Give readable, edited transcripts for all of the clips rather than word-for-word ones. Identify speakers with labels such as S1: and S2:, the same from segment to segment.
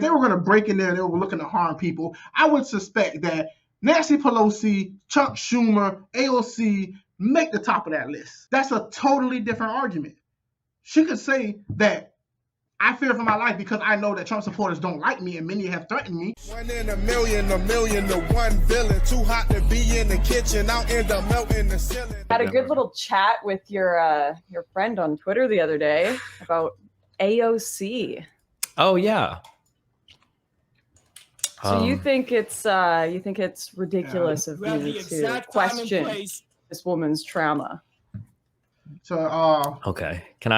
S1: they were going to break in there and they were looking to harm people, I would suspect that Nancy Pelosi, Chuck Schumer, AOC make the top of that list. That's a totally different argument. She could say that I fear for my life because I know that Trump supporters don't like me and many have threatened me.
S2: 1 in a million to one villain. Too hot to be in the kitchen, I'll end up melting the ceiling.
S3: Had a good little chat with your friend on Twitter the other day about AOC.
S4: Oh yeah.
S3: So you think it's ridiculous of me to question this woman's trauma?
S1: So
S4: okay, am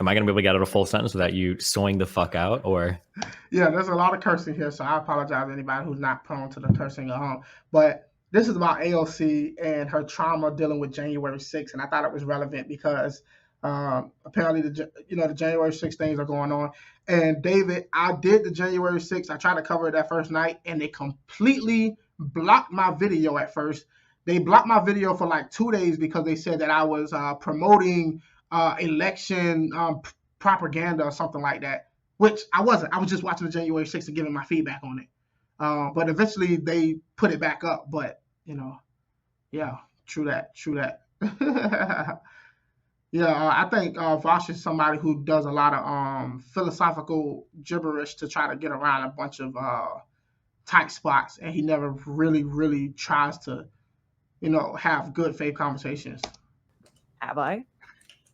S4: I gonna be able to get out a full sentence without you sewing the fuck out? Or
S1: yeah, there's a lot of cursing here, so I apologize to anybody who's not prone to the cursing at home. But this is about AOC and her trauma dealing with January 6th, and I thought it was relevant because apparently the January 6th things are going on. And David, I did the January 6th. I tried to cover it that first night, and they completely blocked my video at first. They blocked my video for like 2 days because they said that I was promoting election propaganda or something like that, which I wasn't. I was just watching the January 6th and giving my feedback on it. But eventually they put it back up. But, yeah, true that. Yeah, I think Vosh is somebody who does a lot of philosophical gibberish to try to get around a bunch of tight spots, and he never really tries to, have good faith conversations.
S3: Have I?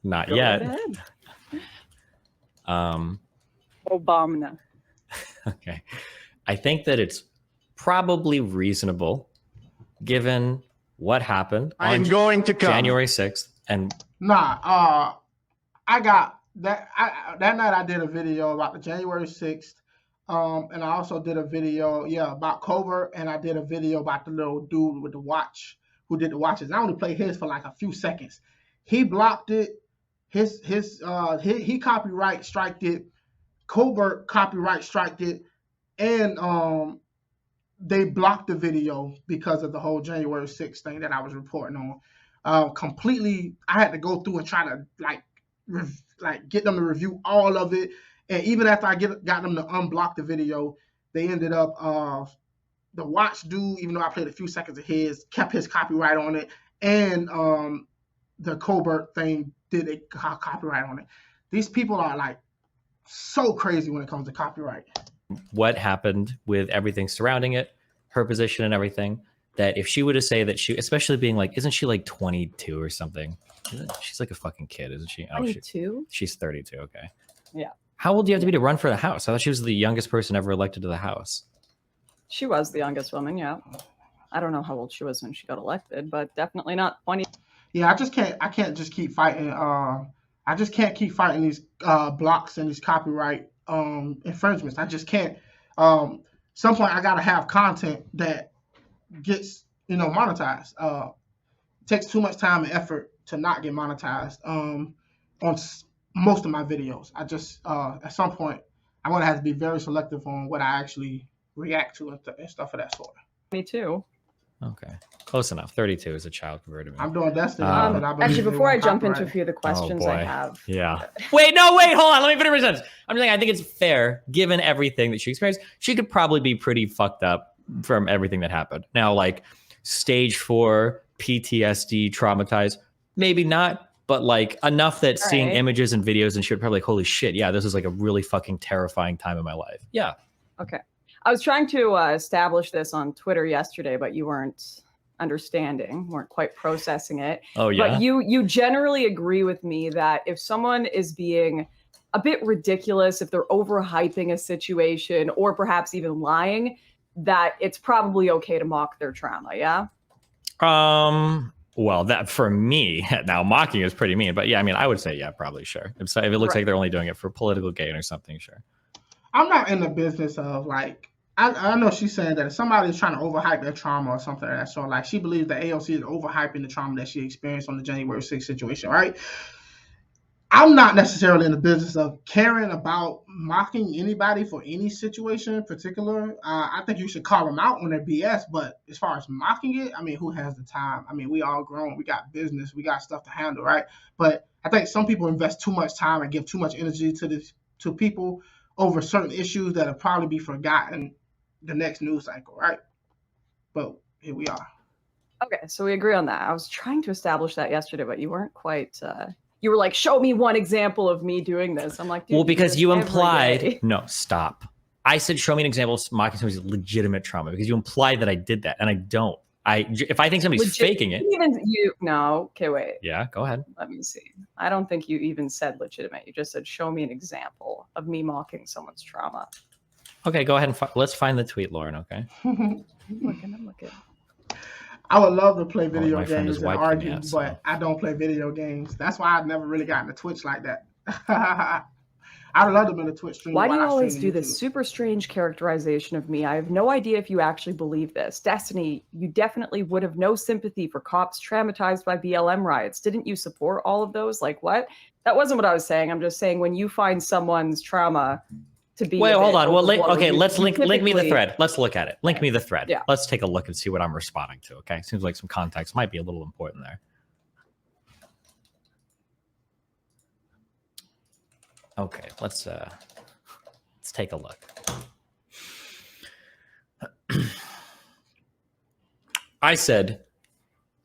S4: Not
S3: Go
S4: yet.
S3: ahead.
S4: Obama. Okay. I think that it's probably reasonable, given what happened on January 6th. And
S1: I got that. That night I did a video about the January 6th. And I also did a video, about Covert, and I did a video about the little dude with the watch who did the watches. I only played his for like a few seconds. He blocked it. He copyright striked it. Covert copyright striked it, and they blocked the video because of the whole January 6th thing that I was reporting on. Completely, I had to go through and try to get them to review all of it. And even after I got them to unblock the video, they ended up the watch dude, even though I played a few seconds of his, kept his copyright on it, and the Colbert thing did a copyright on it. These people are like so crazy when it comes to copyright.
S4: What happened with everything surrounding it, her position and everything, that if she were to say that she, especially being like, isn't she like 22 or something? She's like a fucking kid, isn't she?
S3: 22?
S4: She's 32, okay.
S3: Yeah.
S4: How old do you have to be to run for the House? I thought she was the youngest person ever elected to the House.
S3: She was the youngest woman, yeah. I don't know how old she was when she got elected, but definitely not 20.
S1: Yeah, I can't just keep fighting. I just can't keep fighting these blocks and these copyright infringements. I just can't. Some point I gotta have content that gets monetized. It takes too much time and effort to not get monetized on most of my videos. I just at some point I'm gonna have to be very selective on what I actually react to and stuff of that sort.
S3: 22.
S4: Okay, close enough. 32 is a child converted.
S1: I'm doing Destiny.
S3: Actually, before I jump into a few of the questions I have.
S4: Yeah. Wait, hold on. Let me finish my sentence. I'm saying I think it's fair, given everything that she experienced. She could probably be pretty fucked up from everything that happened. Now, like stage 4 PTSD, traumatized, maybe not, but like enough that seeing images and videos and she would probably like, holy shit, yeah, this is like a really fucking terrifying time in my life. Yeah.
S3: Okay. I was trying to establish this on Twitter yesterday, but you weren't weren't quite processing it.
S4: Oh, yeah.
S3: But you generally agree with me that if someone is being a bit ridiculous, if they're overhyping a situation or perhaps even lying, that it's probably okay to mock their trauma, yeah?
S4: Well, that for me, now mocking is pretty mean, but yeah, I mean, I would say, yeah, probably, sure. If it looks like they're only doing it for political gain or something, sure.
S1: I'm not in the business of like, I know she's saying that if somebody's trying to overhype their trauma or something like that, so like she believes that AOC is overhyping the trauma that she experienced on the January 6th situation, right? I'm not necessarily in the business of caring about mocking anybody for any situation in particular. I think you should call them out on their BS, but as far as mocking it, I mean, who has the time? I mean, we all grown, we got business, we got stuff to handle, right? But I think some people invest too much time and give too much energy to people over certain issues that'll probably be forgotten the next news cycle, right? But here we are.
S3: Okay, so we agree on that. I was trying to establish that yesterday, but you weren't quite. You were like, "Show me one example of me doing this." I'm like, dude,
S4: well, because you implied.
S3: day.
S4: No, stop. I said, show me an example of mocking somebody's legitimate trauma because you implied that I did that, and I don't. If I think somebody's faking it,
S3: no. Okay, wait.
S4: Yeah, go ahead.
S3: Let me see. I don't think you even said legitimate. You just said, "Show me an example of me mocking someone's trauma."
S4: Okay, go ahead and let's find the tweet, Lauren. Okay.
S3: I'm looking.
S1: I would love to play video
S4: my friend
S1: games
S4: is
S1: and
S4: wiping
S1: argue,
S4: me, so.
S1: but I don't play video games. That's why I've never really gotten to Twitch like that. I would love to be a Twitch streamer.
S3: Why do you always
S1: stream
S3: do
S1: YouTube.
S3: this super strange characterization of me? I have no idea if you actually believe this. Destiny, you definitely would have no sympathy for cops traumatized by BLM riots. Didn't you support all of those? Like, what? That wasn't what I was saying. I'm just saying when you find someone's trauma to be.
S4: Wait, hold on. Well, okay, let's link me the
S3: typically-
S4: thread. Let's look at it. Link me the thread.
S3: Yeah.
S4: Let's take a look and see what I'm responding to. Okay. Seems like some context might be a little important there. Okay, let's take a look. I said,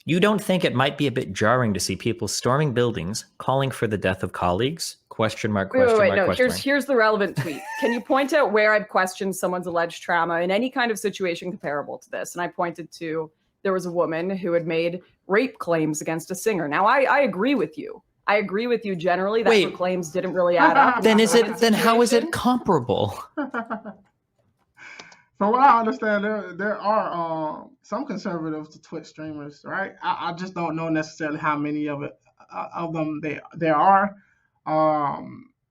S4: you don't think it might be a bit jarring to see people storming buildings, calling for the death of colleagues? Question mark, question
S3: wait,
S4: mark,
S3: no,
S4: question mark.
S3: here's the relevant tweet. Can you point out where I've questioned someone's alleged trauma in any kind of situation comparable to this? And I pointed to, there was a woman who had made rape claims against a singer. Now, I agree with you. I agree with you generally that her claims didn't really add up.
S4: Then how is it comparable?
S1: From what I understand, there are some conservatives to Twitch streamers, right? I just don't know necessarily how many of them there are.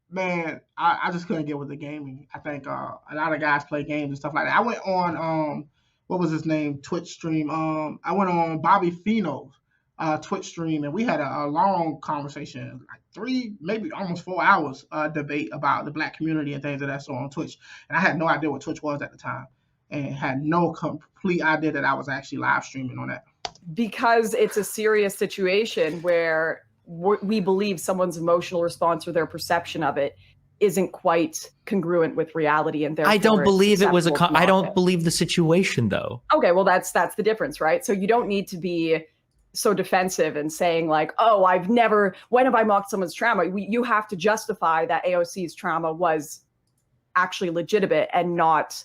S1: Man, I just couldn't get with the gaming. I think a lot of guys play games and stuff like that. I went on what was his name, Twitch stream. I went on Bobby Fino's Twitch stream, and we had a long conversation, like 3, maybe almost 4 hours debate about the Black community and things of that sort on Twitch. And I had no idea what Twitch was at the time, and had no complete idea that I was actually live streaming on that.
S3: Because it's a serious situation where we believe someone's emotional response or their perception of it isn't quite congruent with reality, and therefore
S4: I don't believe it was I don't
S3: it.
S4: believe the situation though.
S3: Okay, well that's the difference, right? So you don't need to be so defensive and saying like, oh, when have I mocked someone's trauma? You have to justify that AOC's trauma was actually legitimate and not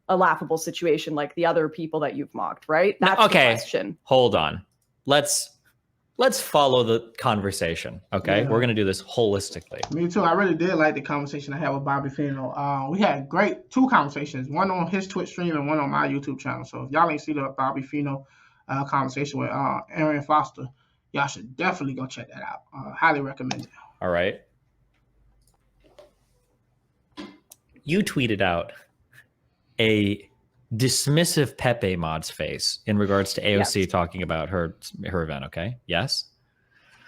S3: a laughable situation like the other people that you've mocked, right? That's the question.
S4: Hold on. Let's follow the conversation, okay?
S1: Yeah.
S4: We're going to do this holistically.
S1: Me too. I really did like the conversation I had with Bobby Fino. We had great 2 conversations, one on his Twitch stream and one on my YouTube channel. So if y'all ain't see the Bobby Fino conversation with Aaron Foster, y'all should definitely go check that out. Highly recommend it.
S4: All right. You tweeted out a dismissive Pepe Mod's face in regards to AOC talking about her event, okay? Yes?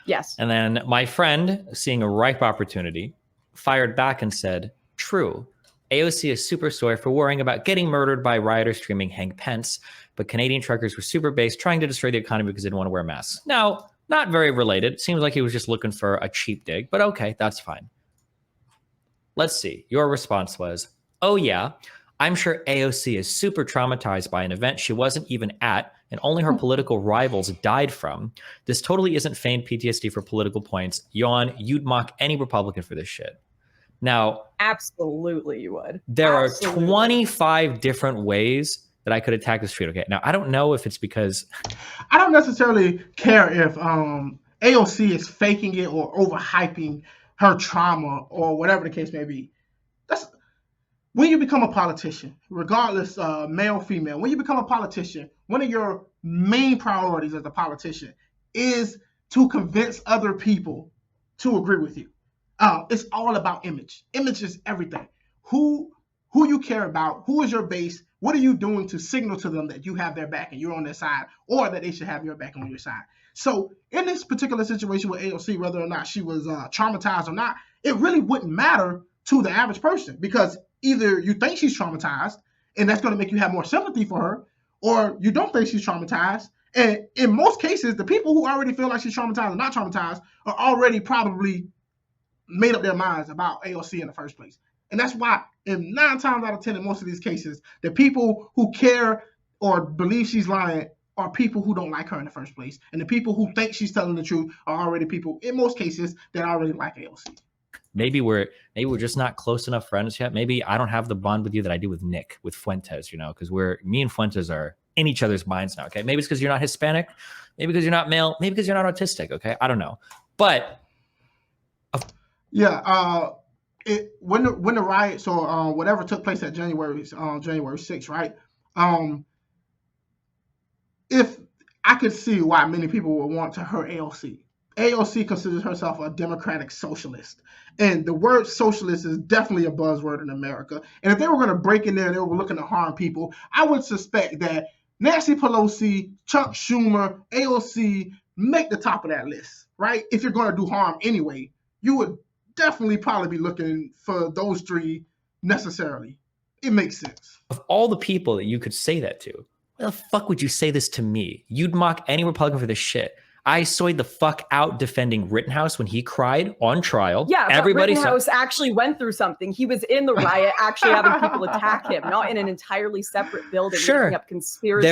S3: Yes.
S4: And then my friend, seeing a ripe opportunity, fired back and said, true. AOC is super sore for worrying about getting murdered by rioters streaming Hank Pence, but Canadian truckers were super based, trying to destroy the economy because they didn't want to wear masks. Now, not very related. Seems like he was just looking for a cheap dig, but okay, that's fine. Let's see. Your response was, oh yeah, I'm sure AOC is super traumatized by an event she wasn't even at and only her political rivals died from. This totally isn't feigned PTSD for political points. Yawn, you'd mock any Republican for this shit. Now,
S3: absolutely you would.
S4: There are 25 different ways that I could attack this tweet. Okay. Now, I don't know if it's because
S1: I don't necessarily care if AOC is faking it or overhyping her trauma or whatever the case may be. That's when you become a politician, regardless male, female, when you become a politician, one of your main priorities as a politician is to convince other people to agree with you. It's all about image. Image is everything. Who you care about, who is your base, what are you doing to signal to them that you have their back and you're on their side, or that they should have your back on your side. So in this particular situation with AOC, whether or not she was traumatized or not, it really wouldn't matter to the average person, because either you think she's traumatized and that's going to make you have more sympathy for her, or you don't think she's traumatized. And in most cases, the people who already feel like she's traumatized or not traumatized are already probably made up their minds about AOC in the first place. And that's why, in 9 times out of 10 in most of these cases, the people who care or believe she's lying are people who don't like her in the first place. And the people who think she's telling the truth are already people, in most cases, that already like AOC.
S4: Maybe we're just not close enough friends yet. Maybe I don't have the bond with you that I do with Nick, with Fuentes, you know, because me and Fuentes are in each other's minds now. Okay. Maybe it's because you're not Hispanic, maybe because you're not male, maybe because you're not autistic. Okay. I don't know. But
S1: yeah, when the riots or whatever took place at January 6th, right? If I could see why many people would want to hurt AOC. AOC considers herself a democratic socialist. And the word socialist is definitely a buzzword in America. And if they were going to break in there and they were looking to harm people, I would suspect that Nancy Pelosi, Chuck Schumer, AOC make the top of that list, right? If you're going to do harm anyway, you would definitely probably be looking for those 3 necessarily. It makes sense.
S4: Of all the people that you could say that to, why the fuck would you say this to me? You'd mock any Republican for this shit. I soyed the fuck out defending Rittenhouse when he cried on trial.
S3: Yeah,
S4: everybody
S3: but Rittenhouse actually went through something. He was in the riot, actually having people attack him, not in an entirely separate building.
S4: Sure,
S3: up conspiracies.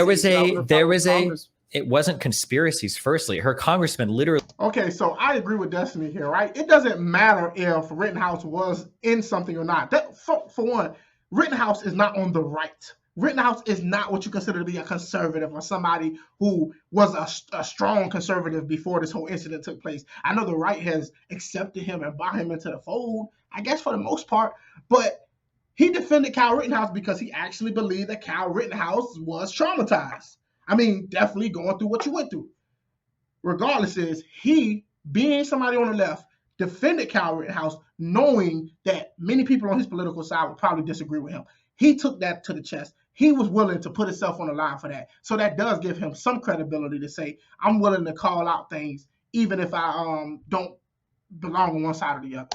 S4: There was a. It wasn't conspiracies. Firstly, her congressman literally.
S1: Okay, so I agree with Destiny here, right? It doesn't matter if Rittenhouse was in something or not. That for one, Rittenhouse is not on the right. Rittenhouse is not what you consider to be a conservative or somebody who was a strong conservative before this whole incident took place. I know the right has accepted him and brought him into the fold, I guess for the most part, but he defended Kyle Rittenhouse because he actually believed that Kyle Rittenhouse was traumatized. I mean, definitely going through what you went through. Regardless, is he, being somebody on the left, defended Kyle Rittenhouse knowing that many people on his political side would probably disagree with him. He took that to the chest. He was willing to put himself on the line for that. So that does give him some credibility to say, I'm willing to call out things, even if I don't belong on one side or the other.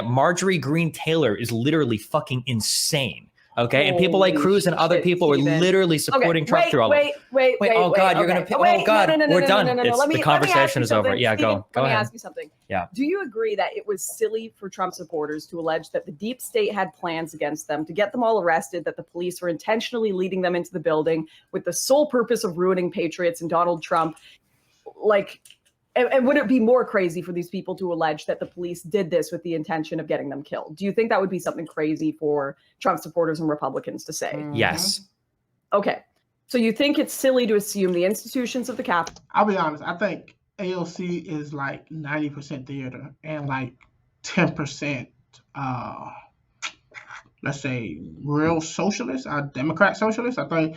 S4: Marjorie Green Taylor is literally fucking insane. Okay, and people like Cruz and other people are literally supporting Trump through all of it.
S3: Wait.
S4: Oh God, you're gonna. Oh God, we're done. The conversation is over. Yeah,
S3: Steven,
S4: go ahead.
S3: Let me ask you something.
S4: Yeah.
S3: Do you agree that it was silly for Trump supporters to allege that the deep state had plans against them to get them all arrested, that the police were intentionally leading them into the building with the sole purpose of ruining patriots and Donald Trump? Like, and would it be more crazy for these people to allege that the police did this with the intention of getting them killed? Do you think that would be something crazy for Trump supporters and Republicans to say?
S4: Yes.
S3: Okay. So you think it's silly to assume the institutions of the Capitol?
S1: I'll be honest. I think AOC is like 90% theater and like 10%, let's say, real socialist, Democrat socialist. I think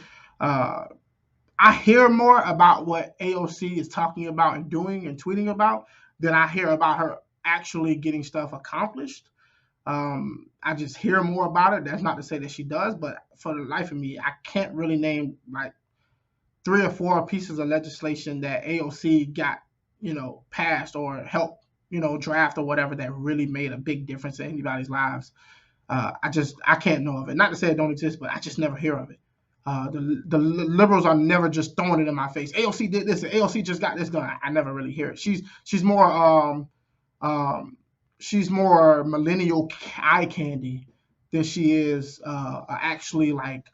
S1: I hear more about what AOC is talking about and doing and tweeting about than I hear about her actually getting stuff accomplished. I just hear more about it. That's not to say that she does, but for the life of me, I can't really name like 3 or 4 pieces of legislation that AOC got, passed or helped, draft or whatever that really made a big difference in anybody's lives. I can't know of it. Not to say it don't exist, but I just never hear of it. The liberals are never just throwing it in my face. AOC did this. AOC just got this done. I never really hear it. She's more millennial eye candy than she is actually like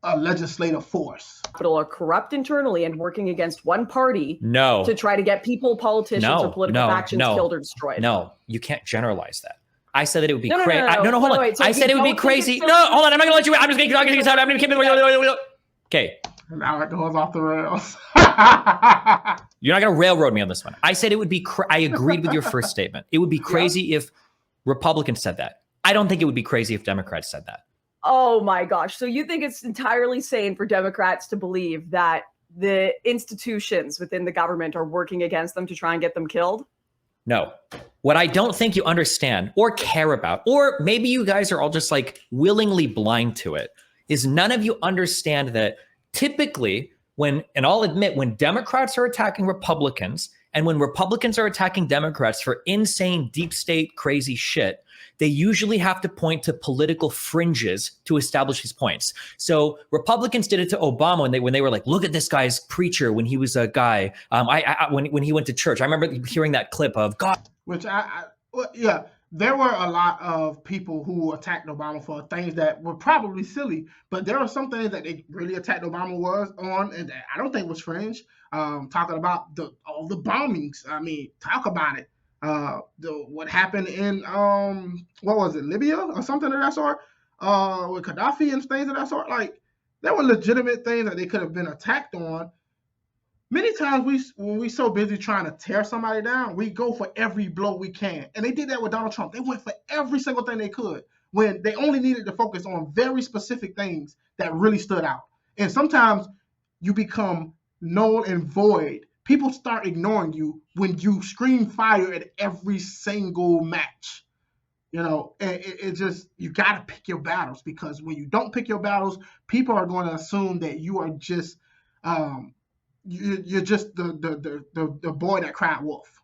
S1: a legislative force.
S3: Are corrupt internally and working against one party.
S4: No.
S3: To try to get people, politicians, or political factions killed or destroyed.
S4: No, you can't generalize that. I said that it would be
S3: crazy.
S4: No, hold on. So I said it would be crazy. No, hold on. I'm not going to let you. I'm just going to keep talking. I'm going to keep. Okay.
S1: Now it goes off the rails.
S4: You're not going to railroad me on this one. I said it would be. I agreed with your first statement. It would be crazy if Republicans said that. I don't think it would be crazy if Democrats said that.
S3: Oh my gosh. So you think it's entirely sane for Democrats to believe that the institutions within the government are working against them to try and get them killed?
S4: No. What I don't think you understand or care about, or maybe you guys are all just like willingly blind to it, is none of you understand that typically and I'll admit, when Democrats are attacking Republicans and when Republicans are attacking Democrats for insane deep state crazy shit, they usually have to point to political fringes to establish these points. So Republicans did it to Obama when they were like, look at this guy's preacher when he was a guy. When he went to church, I remember hearing that clip of God.
S1: Which there were a lot of people who attacked Obama for things that were probably silly, but there are some things that they really attacked Obama was on, and that I don't think was fringe. Talking about all the bombings. I mean, talk about it. What happened in what was it, Libya or something of that sort? With Gaddafi and things of that sort. Like, there were legitimate things that they could have been attacked on. Many times when we so busy trying to tear somebody down, we go for every blow we can. And they did that with Donald Trump. They went for every single thing they could when they only needed to focus on very specific things that really stood out. And sometimes you become null and void. People start ignoring you when you scream fire at every single match. You know, and it just, you got to pick your battles, because when you don't pick your battles, people are going to assume that you are just you're just the boy that cried wolf.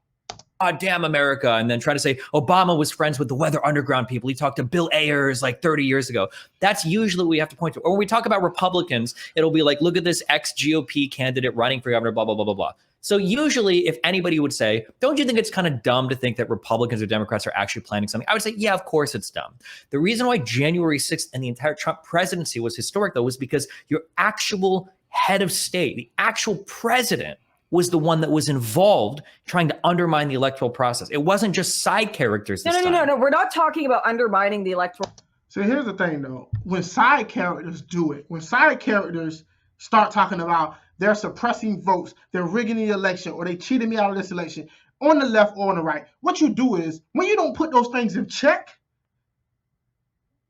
S4: God damn America, and then try to say Obama was friends with the Weather Underground people. He talked to Bill Ayers like 30 years ago. That's usually what we have to point to. Or when we talk about Republicans, it'll be like, look at this ex-GOP candidate running for governor, blah, blah, blah, blah, blah. So usually if anybody would say, don't you think it's kind of dumb to think that Republicans or Democrats are actually planning something? I would say, yeah, of course it's dumb. The reason why January 6th and the entire Trump presidency was historic, though, was because your actual head of state, the actual president, was the one that was involved trying to undermine the electoral process. It wasn't just side characters this time.
S3: No. We're not talking about undermining the electoral.
S1: So here's the thing, though. When side characters do it, when side characters start talking about they're suppressing votes, they're rigging the election, or they cheated me out of this election, on the left or on the right, what you do is, when you don't put those things in check,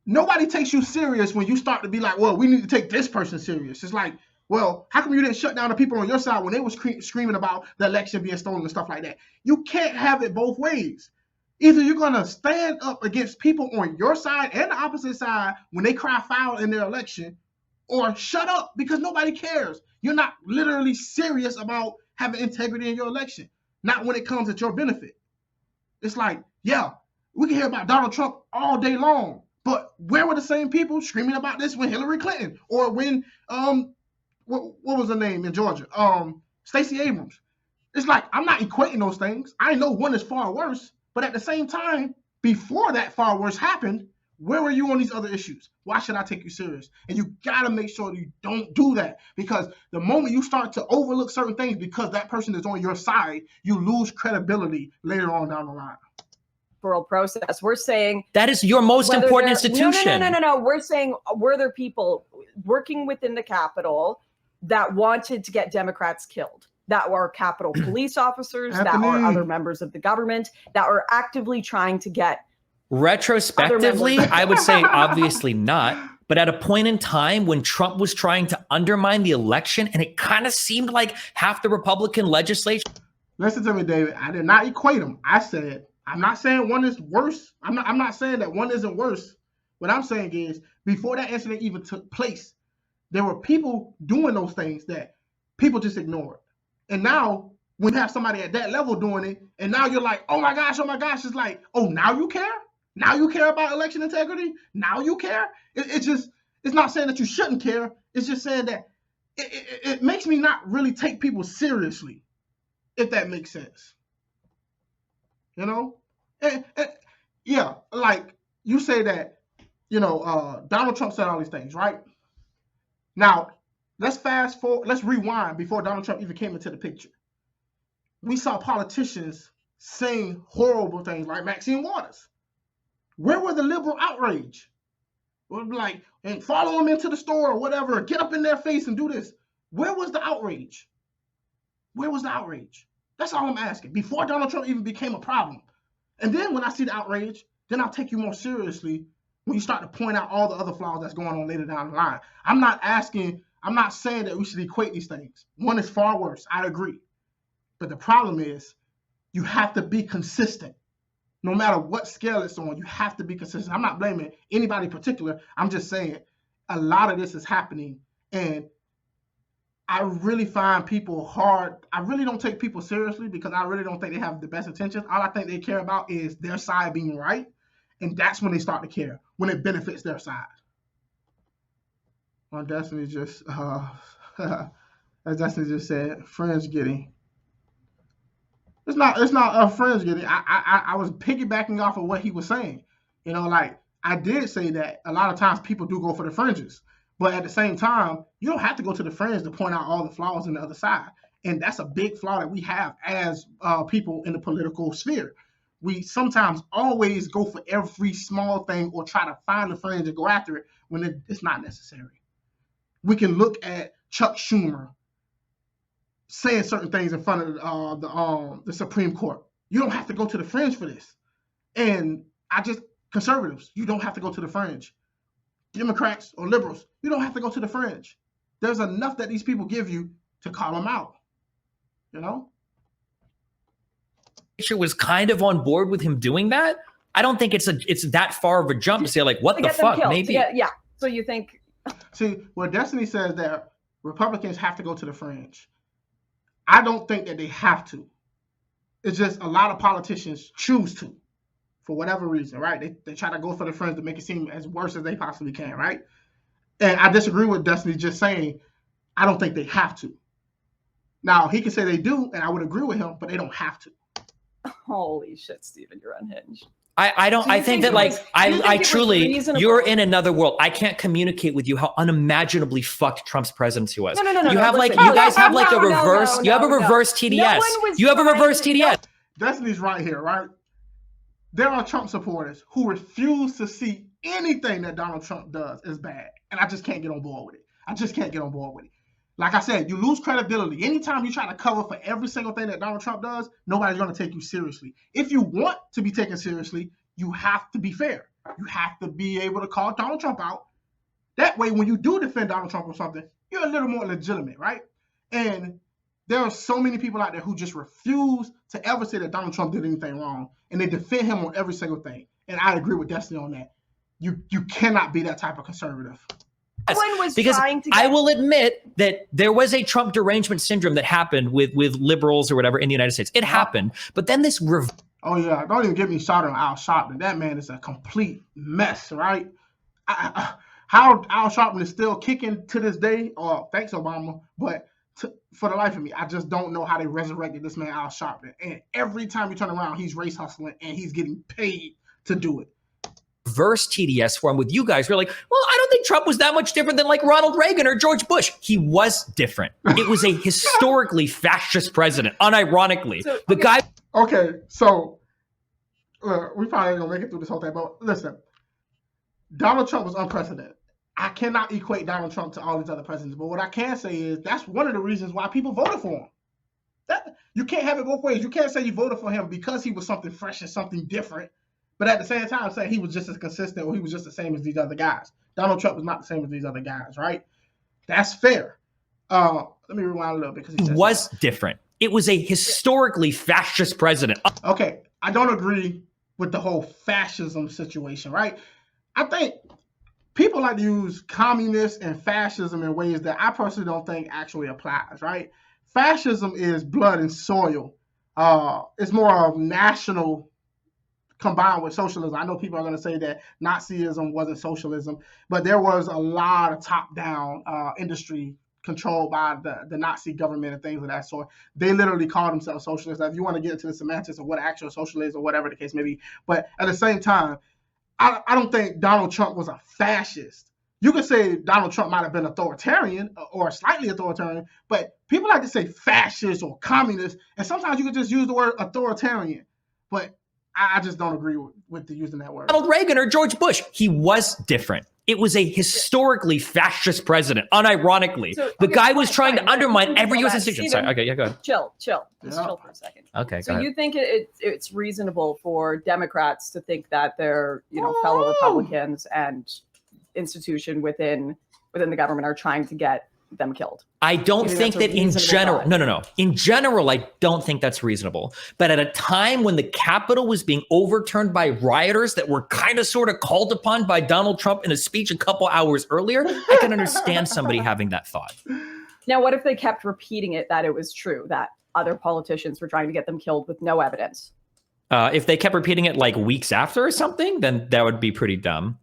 S1: nobody takes you serious when you start to be like, well, we need to take this person serious. It's like, well, how come you didn't shut down the people on your side when they was screaming about the election being stolen and stuff like that? You can't have it both ways. Either you're going to stand up against people on your side and the opposite side when they cry foul in their election, or shut up because nobody cares. You're not literally serious about having integrity in your election, not when it comes at your benefit. It's like, yeah, we can hear about Donald Trump all day long, but where were the same people screaming about this when Hillary Clinton, or when what was her name in Georgia? Stacey Abrams. It's like, I'm not equating those things. I know one is far worse, but at the same time, before that far worse happened, where were you on these other issues? Why should I take you serious? And you gotta make sure you don't do that, because the moment you start to overlook certain things because that person is on your side, you lose credibility later on down the line.
S3: Process. We're saying
S4: that is your most important institution.
S3: No. We're saying, were there people working within the Capitol that wanted to get Democrats killed, that were Capitol police officers, that were other members of the government, that were actively trying to get?
S4: Retrospectively, I would say obviously not. But at a point in time when Trump was trying to undermine the election, and it kind of seemed like half the Republican legislature.
S1: Listen to me, David. I did not equate them. I said, I'm not saying one is worse. I'm not saying that one isn't worse. What I'm saying is, before that incident even took place, there were people doing those things that people just ignored. And now, when you have somebody at that level doing it, and now you're like, oh my gosh, it's like, oh, now you care? Now you care about election integrity? Now you care? It's not saying that you shouldn't care. It's just saying that it makes me not really take people seriously, if that makes sense. You know? And yeah, like you say that, Donald Trump said all these things, right? Now, let's fast forward, let's rewind before Donald Trump even came into the picture. We saw politicians saying horrible things like Maxine Waters. Where were the liberal outrage? It would be like, and follow them into the store or whatever, get up in their face and do this. Where was the outrage? Where was the outrage? That's all I'm asking. Before Donald Trump even became a problem. And then when I see the outrage, then I'll take you more seriously when you start to point out all the other flaws that's going on later down the line. I'm not saying that we should equate these things. One is far worse. I agree. But the problem is, you have to be consistent. No matter what scale it's on, you have to be consistent. I'm not blaming anybody in particular. I'm just saying a lot of this is happening, and I really find people hard. I really don't take people seriously because I really don't think they have the best intentions. All I think they care about is their side being right, and that's when they start to care, when it benefits their side. Well, Destiny just, as Destiny just said, friends getting. It's not a fringe getting. I was piggybacking off of what he was saying. You know, like I did say that a lot of times people do go for the fringes, but at the same time, you don't have to go to the fringe to point out all the flaws on the other side. And that's a big flaw that we have as people in the political sphere. We sometimes always go for every small thing or try to find the fringe and go after it when it's not necessary. We can look at Chuck Schumer saying certain things in front of the Supreme Court. You don't have to go to the fringe for this. And conservatives, you don't have to go to the fringe. Democrats or liberals, you don't have to go to the fringe. There's enough that these people give you to call them out. You know?
S4: Was kind of on board with him doing that. I don't think it's that far of a jump to say like, what the fuck, maybe.
S3: Yeah. So you think?
S1: See, well, Destiny says that Republicans have to go to the fringe. I don't think that they have to. It's just a lot of politicians choose to, for whatever reason, right? They try to go for the fringe to make it seem as worse as they possibly can, right? And I disagree with Destiny just saying, I don't think they have to. Now, he can say they do, and I would agree with him, but they don't have to.
S3: Holy shit, Steven, you're unhinged.
S4: I don't. I think that like I truly, you're in another world. I can't communicate with you how unimaginably fucked Trump's presidency was.
S3: No.
S4: You have like you guys have like a reverse. You have a reverse TDS. You have a reverse TDS.
S1: Destiny's right here, right? There are Trump supporters who refuse to see anything that Donald Trump does is bad, and I just can't get on board with it. I just can't get on board with it. Like I said, you lose credibility. Anytime you try to cover for every single thing that Donald Trump does, nobody's going to take you seriously. If you want to be taken seriously, you have to be fair. You have to be able to call Donald Trump out. That way, when you do defend Donald Trump or something, you're a little more legitimate, right? And there are so many people out there who just refuse to ever say that Donald Trump did anything wrong, and they defend him on every single thing. And I agree with Destiny on that. You cannot be that type of conservative.
S4: Because I will admit that there was a Trump derangement syndrome that happened with liberals or whatever in the United States. It happened, but then this.
S1: Oh yeah, don't even get me started on Al Sharpton. That man is a complete mess, right? How Al Sharpton is still kicking to this day. Thanks Obama, but for the life of me, I just don't know how they resurrected this man Al Sharpton. And every time you turn around, he's race hustling and he's getting paid to do it.
S4: Reverse TDS form with you guys. We're like, well, I don't think Trump was that much different than like Ronald Reagan or George Bush. He was different. It was a historically fascist president, unironically. So, the guy.
S1: Okay, so we probably ain't gonna make it through this whole thing, but listen, Donald Trump was unprecedented. I cannot equate Donald Trump to all these other presidents, but what I can say is that's one of the reasons why people voted for him. That you can't have it both ways. You can't say you voted for him because he was something fresh and something different. But at the same time, say he was just as consistent or he was just the same as these other guys. Donald Trump was not the same as these other guys, right? That's fair. Let me rewind a little bit. Because he
S4: was different. It was a historically fascist president.
S1: Okay, I don't agree with the whole fascism situation, right? I think people like to use communist and fascism in ways that I personally don't think actually applies, right? Fascism is blood and soil. It's more of national combined with socialism. I know people are going to say that Nazism wasn't socialism, but there was a lot of top-down industry controlled by the Nazi government and things of that sort. They literally call themselves socialists. Now, if you want to get into the semantics of what actual socialism is or whatever the case may be, but at the same time, I don't think Donald Trump was a fascist. You could say Donald Trump might have been authoritarian or slightly authoritarian, but people like to say fascist or communist, and sometimes you could just use the word authoritarian, but I just don't agree with using that word.
S4: Ronald Reagan or George Bush, he was different. It was a historically fascist president, unironically. So, the guy was trying to undermine every U.S. institution. Sorry, okay, yeah, go ahead.
S3: Chill. Just chill for a second.
S4: Okay,
S3: so you think it's reasonable for Democrats to think that their fellow Republicans and institution within the government are trying to get them killed?
S4: I don't think that in general, no. In general, I don't think that's reasonable. But at a time when the Capitol was being overturned by rioters that were kind of sort of called upon by Donald Trump in a speech a couple hours earlier, I can understand somebody having that thought.
S3: Now, what if they kept repeating it, that it was true, that other politicians were trying to get them killed with no evidence?
S4: If they kept repeating it like weeks after or something, then that would be pretty dumb.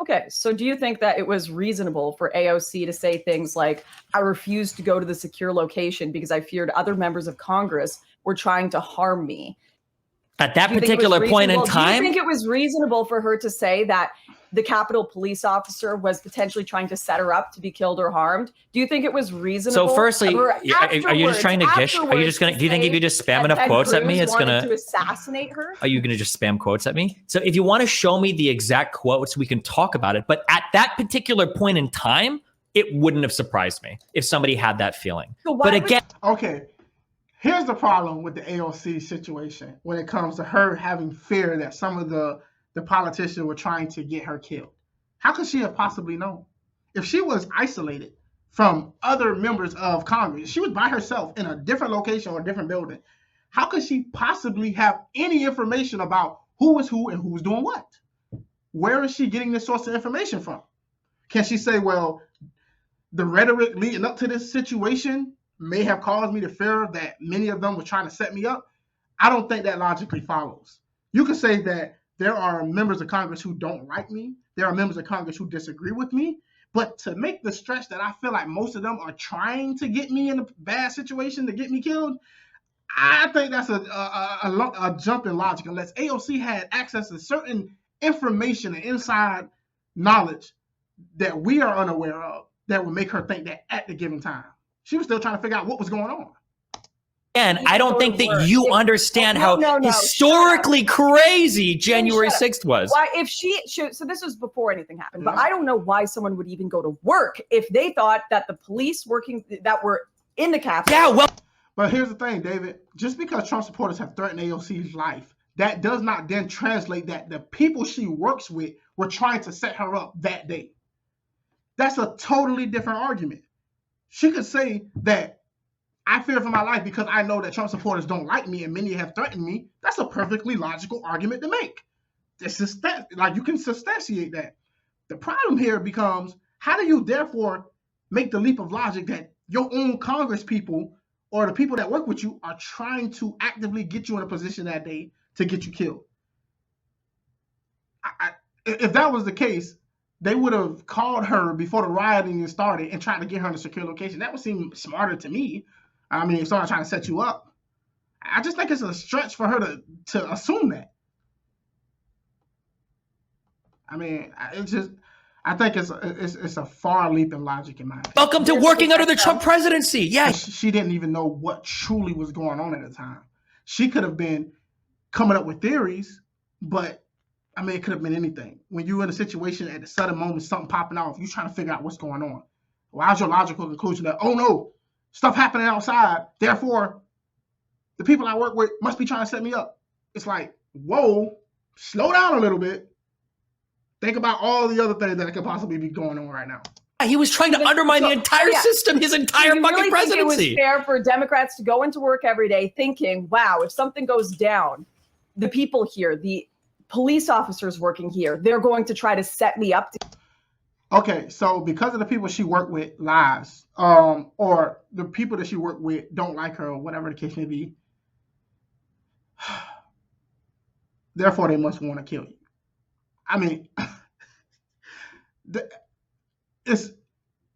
S3: Okay, so do you think that it was reasonable for AOC to say things like, I refused to go to the secure location because I feared other members of Congress were trying to harm me?
S4: At that particular point in time?
S3: Do you think it was reasonable for her to say that the Capitol police officer was potentially trying to set her up to be killed or harmed? Do you think it was reasonable?
S4: So firstly, are you just trying to gish? Are you just going to, do you think if you just spam enough quotes at me, it's going
S3: to assassinate her?
S4: Are you going to just spam quotes at me? So if you want to show me the exact quotes, we can talk about it. But at that particular point in time, it wouldn't have surprised me if somebody had that feeling.
S3: So
S4: but again,
S1: okay. Here's the problem with the AOC situation when it comes to her having fear that some of the politicians were trying to get her killed. How could she have possibly known? If she was isolated from other members of Congress, she was by herself in a different location or a different building, how could she possibly have any information about who is who and who's doing what? Where is she getting this source of information from? Can she say, well, the rhetoric leading up to this situation may have caused me to fear that many of them were trying to set me up? I don't think that logically follows. You could say that there are members of Congress who don't like me. There are members of Congress who disagree with me. But to make the stretch that I feel like most of them are trying to get me in a bad situation to get me killed, I think that's a jump in logic. Unless AOC had access to certain information and inside knowledge that we are unaware of that would make her think that at the given time. She was still trying to figure out what was going on.
S4: And I don't think that you understand how historically crazy January 6th was.
S3: Why, if so this was before anything happened, but I don't know why someone would even go to work if they thought that the police that were in the Capitol.
S4: Yeah, well.
S1: But here's the thing, David. Just because Trump supporters have threatened AOC's life, that does not then translate that the people she works with were trying to set her up that day. That's a totally different argument. She could say that I fear for my life because I know that Trump supporters don't like me and many have threatened me. That's a perfectly logical argument to make. You can substantiate that. The problem here becomes, how do you therefore make the leap of logic that your own Congress people or the people that work with you are trying to actively get you in a position that day to get you killed? If that was the case, they would have called her before the rioting started and tried to get her in a secure location. That would seem smarter to me. I mean, if someone's trying to set you up, I just think it's a stretch for her to assume that. I mean, I think it's a far leap in logic in my opinion.
S4: Welcome to working under the Trump presidency. Yes.
S1: She didn't even know what truly was going on at the time. She could have been coming up with theories, but I mean, it could have been anything. When you're in a situation at the sudden moment, something popping off, you're trying to figure out what's going on. Why's your logical conclusion that, oh no, stuff happening outside, therefore the people I work with must be trying to set me up? It's like, whoa, slow down a little bit. Think about all the other things that could possibly be going on right now.
S4: He was trying to undermine the entire system, his entire fucking presidency.
S3: It was fair for Democrats to go into work every day thinking, wow, if something goes down, the people here, the police officers working here, they're going to try to set me up.
S1: Okay, so because of the people she worked with lies, or the people that she worked with don't like her, or whatever the case may be, therefore they must want to kill you. I mean, it's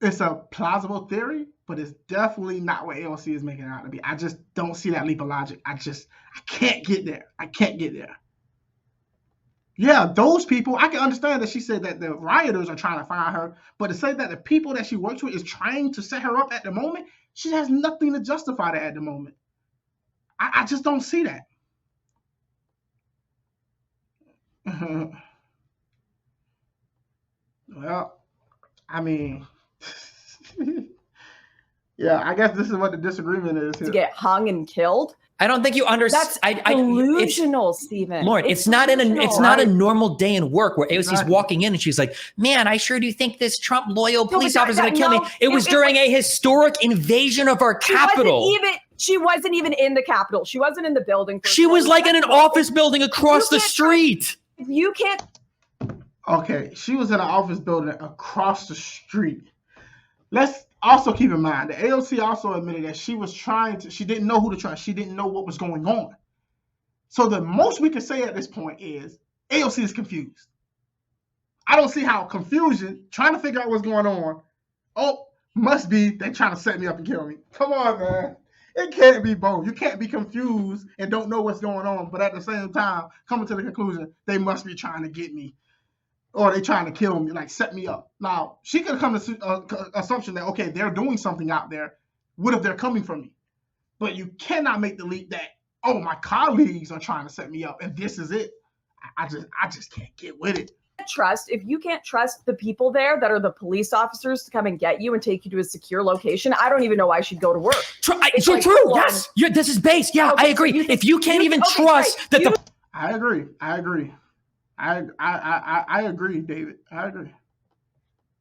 S1: a plausible theory, but it's definitely not what AOC is making it out to be. I just don't see that leap of logic. I can't get there. I can't get there. Yeah, those people, I can understand that she said that the rioters are trying to find her, but to say that the people that she works with is trying to set her up at the moment, she has nothing to justify that at the moment. I just don't see that. Well, I mean, yeah, I guess this is what the disagreement is here.
S3: To get hung and killed?
S4: I don't think you understand.
S3: That's delusional, Stephen.
S4: Lauren, it's not a normal day in work where AOC's walking in and she's like, man, I sure do think this Trump loyal police officer is going to kill me. It was during a historic invasion of our Capitol.
S3: She wasn't even in the Capitol. She wasn't in the building.
S4: She was like in an office building across the street.
S3: You can't.
S1: Okay, she was in an office building across the street. Let's also keep in mind that AOC also admitted that she didn't know who to trust. She didn't know what was going on. So the most we can say at this point is AOC is confused. I don't see how confusion, trying to figure out what's going on. Oh, must be they trying to set me up and kill me. Come on, man. It can't be both. You can't be confused and don't know what's going on, but at the same time, coming to the conclusion, they must be trying to get me. Or they trying to kill me, like set me up. Now, she could come to assumption that, okay, they're doing something out there. What if they're coming for me? But you cannot make the leap that, oh, my colleagues are trying to set me up, and this is it. I just can't get with it.
S3: If you can't trust the people there that are the police officers to come and get you and take you to a secure location, I don't even know why she'd go to work.
S4: True. Yes. This is based. Yeah, okay, I agree. So if you can't even trust that the...
S1: I agree, David. I agree.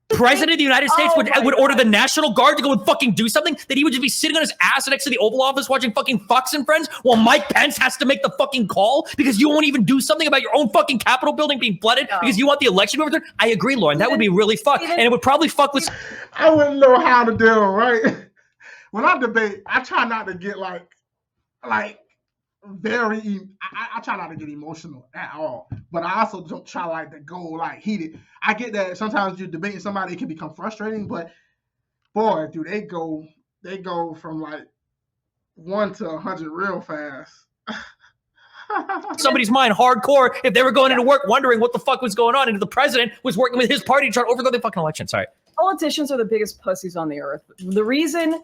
S4: President of the United States would order the National Guard to go and fucking do something, that he would just be sitting on his ass next to the Oval Office watching fucking Fox and Friends while Mike Pence has to make the fucking call because you won't even do something about your own fucking Capitol building being flooded because you want the election overturned? I agree, Lauren. That would be really fucked. And it would probably fuck with...
S1: I wouldn't know how to deal, right? When I debate, I try not to get like very, I try not to get emotional at all, but I also don't try like to go like heated. I get that sometimes you're debating somebody, it can become frustrating, but boy, dude, they go from like 1 to 100 real fast.
S4: Somebody's mind hardcore if they were going into work wondering what the fuck was going on, and the president was working with his party to try to overthrow the fucking election. Sorry.
S3: Politicians are the biggest pussies on the earth. The reason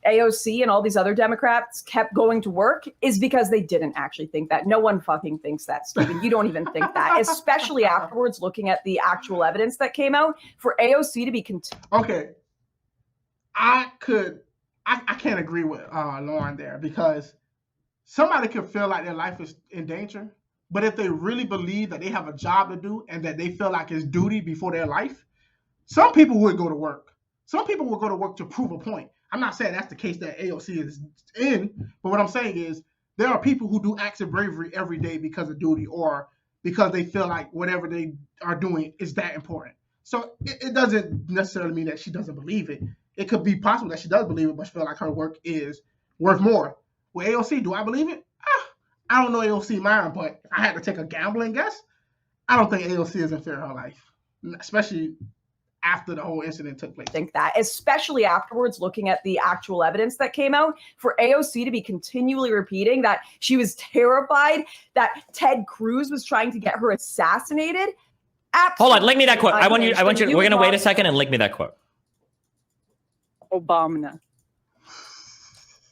S3: AOC and all these other Democrats kept going to work is because they didn't actually think that. No one fucking thinks that, Stephen. You don't even think that, especially afterwards, looking at the actual evidence that came out. For AOC to be
S1: okay, I can't agree with Lauren there, because somebody could feel like their life is in danger, but if they really believe that they have a job to do and that they feel like it's duty before their life, some people would go to work. Some people will go to work to prove a point. I'm not saying that's the case that AOC is in, but what I'm saying is there are people who do acts of bravery every day because of duty or because they feel like whatever they are doing is that important. So it doesn't necessarily mean that she doesn't believe it. It could be possible that she does believe it, but she feel like her work is worth more. With AOC, do I believe it? I don't know AOC mind, but I had to take a gambling guess. I don't think AOC is in fear of her life, especially after the whole incident took place.
S3: Think that, especially afterwards, looking at the actual evidence that came out, for AOC to be continually repeating that she was terrified that Ted Cruz was trying to get her assassinated.
S4: Hold on, link me that quote. I want you, we're going to wait a second and link me that quote.
S3: Obama.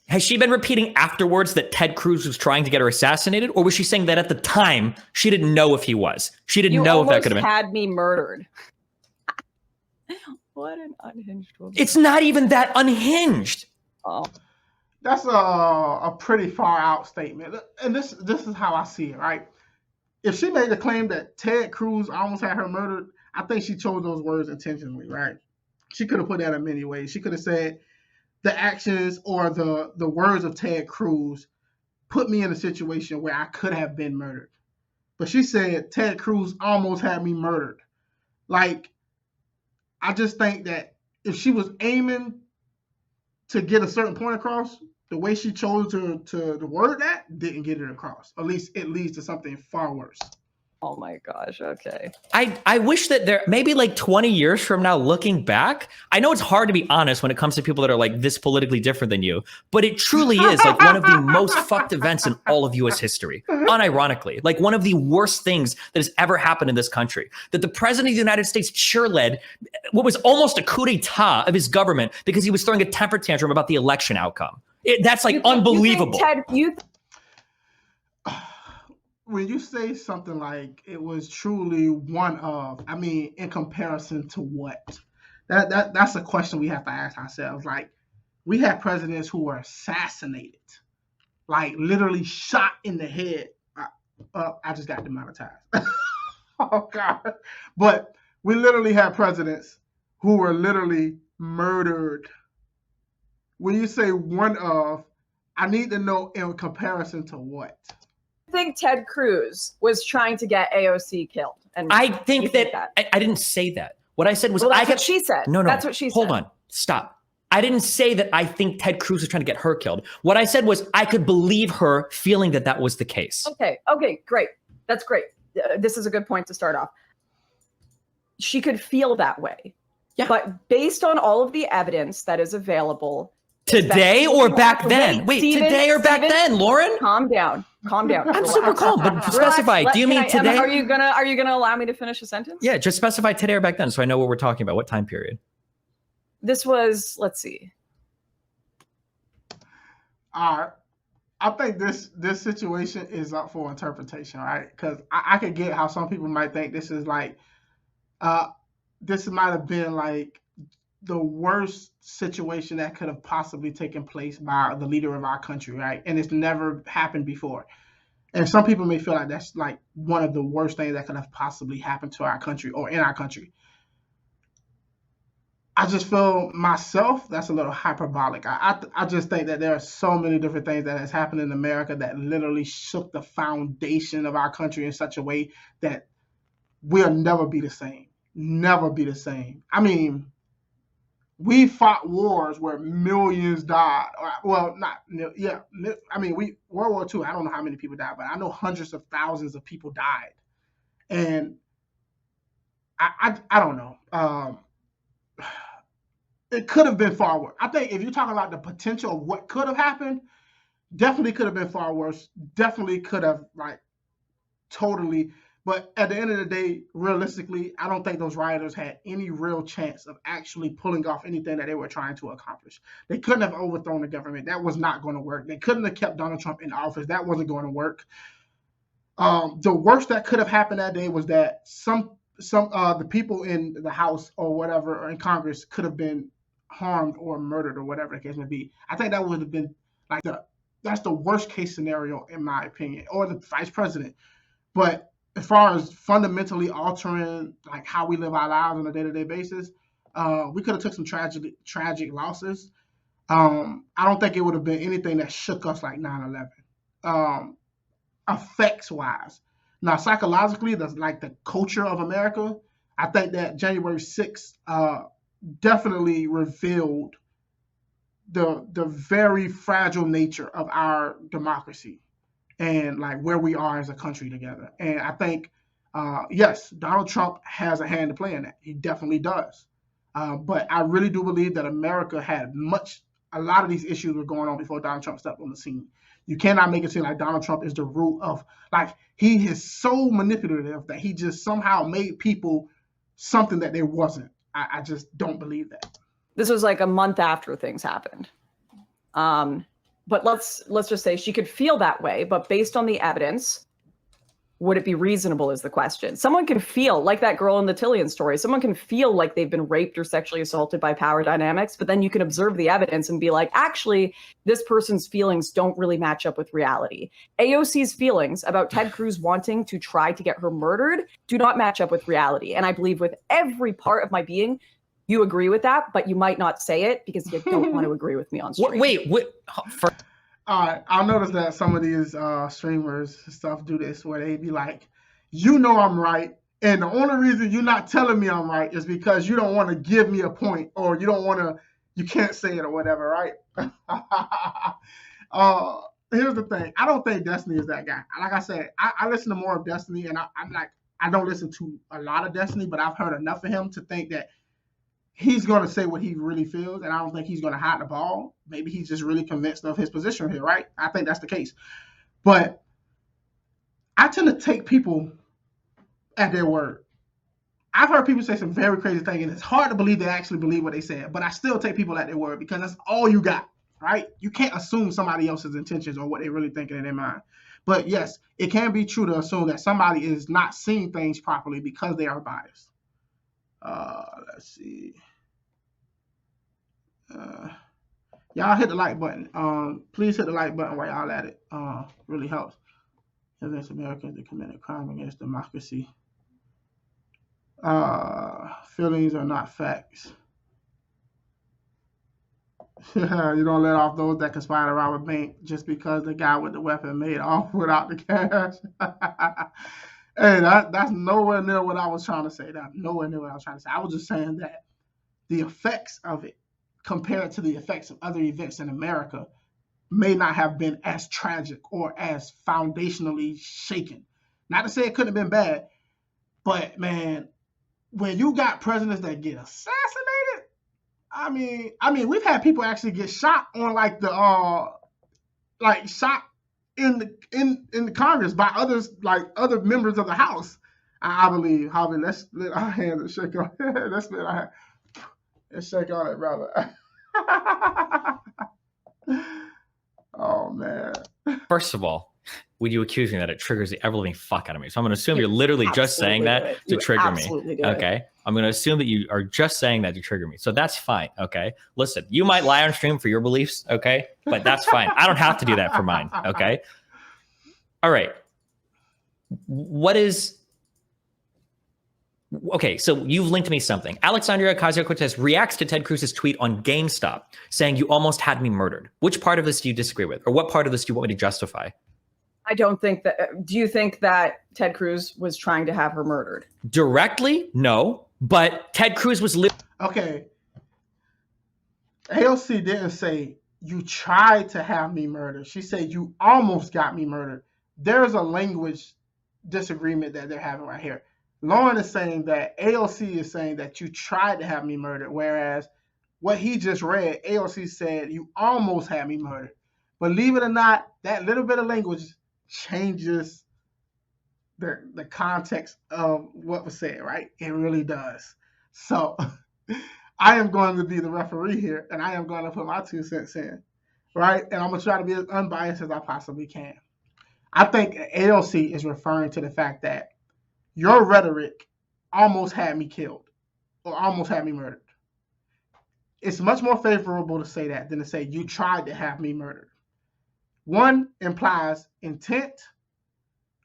S4: Has she been repeating afterwards that Ted Cruz was trying to get her assassinated? Or was she saying that at the time she didn't know if he was? She didn't know if that could have been.
S3: You almost had me murdered. What an unhinged woman.
S4: It's not even that unhinged.
S3: Oh.
S1: That's a pretty far out statement. And this is how I see it, right? If she made the claim that Ted Cruz almost had her murdered, I think she chose those words intentionally, right? She could have put that in many ways. She could have said the actions or the words of Ted Cruz put me in a situation where I could have been murdered. But she said Ted Cruz almost had me murdered. Like, I just think that if she was aiming to get a certain point across, the way she chose to word that didn't get it across. At least it leads to something far worse.
S3: Oh my gosh, okay.
S4: I wish that there, maybe like 20 years from now, looking back, I know it's hard to be honest when it comes to people that are like this politically different than you, but it truly is like one of the most fucked events in all of US history. Unironically, like one of the worst things that has ever happened in this country, that the president of the United States cheerled what was almost a coup d'etat of his government because he was throwing a temper tantrum about the election outcome. That's like unbelievable.
S1: When you say something like it was truly one of, I mean, in comparison to what? That's a question we have to ask ourselves. Like, we had presidents who were assassinated, like literally shot in the head. I just got demonetized. Oh God! But we literally had presidents who were literally murdered. When you say one of, I need to know in comparison to what.
S3: I think Ted Cruz was trying to get AOC killed. And
S4: I think that. I didn't say that. What I said was,
S3: that's what she said.
S4: No,
S3: that's what she said.
S4: Hold on, stop. I didn't say that I think Ted Cruz was trying to get her killed. What I said was I could believe her feeling that that was the case.
S3: Okay, great. That's great. This is a good point to start off. she could feel that way.
S4: Yeah.
S3: But based on all of the evidence that is available,
S4: today or back then? Wait,
S3: Steven,
S4: today or back then, Lauren?
S3: Calm down.
S4: I'm super calm, but specify. Do you mean today?
S3: Are you gonna allow me to finish a sentence?
S4: Yeah, just specify today or back then, so I know what we're talking about. What time period?
S3: This was, let's see.
S1: I think this situation is up for interpretation, right? Because I could get how some people might think this is like, this might have been like the worst situation that could have possibly taken place by the leader of our country, right? And it's never happened before. And some people may feel like that's like one of the worst things that could have possibly happened to our country or in our country. I just feel myself, that's a little hyperbolic. I just think that there are so many different things that has happened in America that literally shook the foundation of our country in such a way that we'll never be the same. Never be the same. I mean, we fought wars where millions died. Well, I mean, World War II, I don't know how many people died, but I know hundreds of thousands of people died. And I don't know. It could have been far worse. I think if you're talking about the potential of what could have happened, definitely could have been far worse. Definitely could have, like, totally. But at the end of the day, realistically, I don't think those rioters had any real chance of actually pulling off anything that they were trying to accomplish. They couldn't have overthrown the government. That was not going to work. They couldn't have kept Donald Trump in office. That wasn't going to work. The worst that could have happened that day was that the people in the House or whatever, or in Congress, could have been harmed or murdered or whatever the case may be. I think that would have been like that's the worst case scenario in my opinion, or the vice president. But as far as fundamentally altering like how we live our lives on a day-to-day basis, we could have took some tragic losses. I don't think it would have been anything that shook us like 9/11. Effects wise. Now, psychologically, that's like the culture of America. I think that January 6th definitely revealed the very fragile nature of our democracy and like where we are as a country together. And I think, yes, Donald Trump has a hand to play in that. He definitely does. But I really do believe that America had a lot of these issues were going on before Donald Trump stepped on the scene. You cannot make it seem like Donald Trump is the root of, like, he is so manipulative that he just somehow made people something that they wasn't. I just don't believe that.
S3: This was like a month after things happened. But let's just say she could feel that way, but based on the evidence, would it be reasonable is the question. Someone can feel, like that girl in the Tillian story, someone can feel like they've been raped or sexually assaulted by power dynamics, but then you can observe the evidence and be like, actually, this person's feelings don't really match up with reality. AOC's feelings about Ted Cruz wanting to try to get her murdered do not match up with reality. And I believe with every part of my being, you agree with that, but you might not say it because you don't want to agree with me on stream.
S4: Wait.
S1: I'll notice that some of these streamers and stuff do this where they be like, you know I'm right, and the only reason you're not telling me I'm right is because you don't want to give me a point, or you can't say it or whatever, right? Here's the thing. I don't think Destiny is that guy. Like I said, I listen to more of Destiny, and I don't listen to a lot of Destiny, but I've heard enough of him to think that he's going to say what he really feels, and I don't think he's going to hide the ball. Maybe he's just really convinced of his position here, right? I think that's the case. But I tend to take people at their word. I've heard people say some very crazy things, and it's hard to believe they actually believe what they said, but I still take people at their word because that's all you got, right? You can't assume somebody else's intentions or what they're really thinking in their mind. But yes, it can be true to assume that somebody is not seeing things properly because they are biased. Let's see. Y'all hit the like button. Please hit the like button while y'all at it. Really helps. Against Americans that commit a crime against democracy. Feelings are not facts. You don't let off those that conspire to rob a bank just because the guy with the weapon made off without the cash. Hey, that's nowhere near what I was trying to say. I was just saying that the effects of it compared to the effects of other events in America may not have been as tragic or as foundationally shaken. Not to say it couldn't have been bad, but man, when you got presidents that get assassinated, I mean, we've had people actually get shot on like the shot in the Congress by others, like other members of the House. I believe. Harvey, let's let our hands and shake on it. Let's shake on it, brother. Oh man.
S4: First of all, would you accuse me that it triggers the ever living fuck out of me? So I'm going to assume you're literally just saying that to trigger me. Okay. I'm going to assume that you are just saying that to trigger me. So that's fine. Okay. Listen, you might lie on stream for your beliefs. Okay. But that's fine. I don't have to do that for mine. Okay. All right. Okay, so you've linked me something. Alexandria Ocasio-Cortez reacts to Ted Cruz's tweet on GameStop, saying, "You almost had me murdered." Which part of this do you disagree with? Or what part of this do you want me to justify?
S3: I don't think that. Do you think that Ted Cruz was trying to have her murdered?
S4: Directly, no. But Ted Cruz was...
S1: Okay. AOC didn't say, "You tried to have me murdered." She said, "You almost got me murdered." There's a language disagreement that they're having right here. Lauren is saying that AOC is saying that you tried to have me murdered, whereas what he just read, AOC said you almost had me murdered. Believe it or not, that little bit of language changes the context of what was said, right? It really does. So I am going to be the referee here, and I am going to put my 2 cents in, right? And I'm going to try to be as unbiased as I possibly can. I think AOC is referring to the fact that your rhetoric almost had me killed or almost had me murdered. It's much more favorable to say that than to say you tried to have me murdered. One implies intent.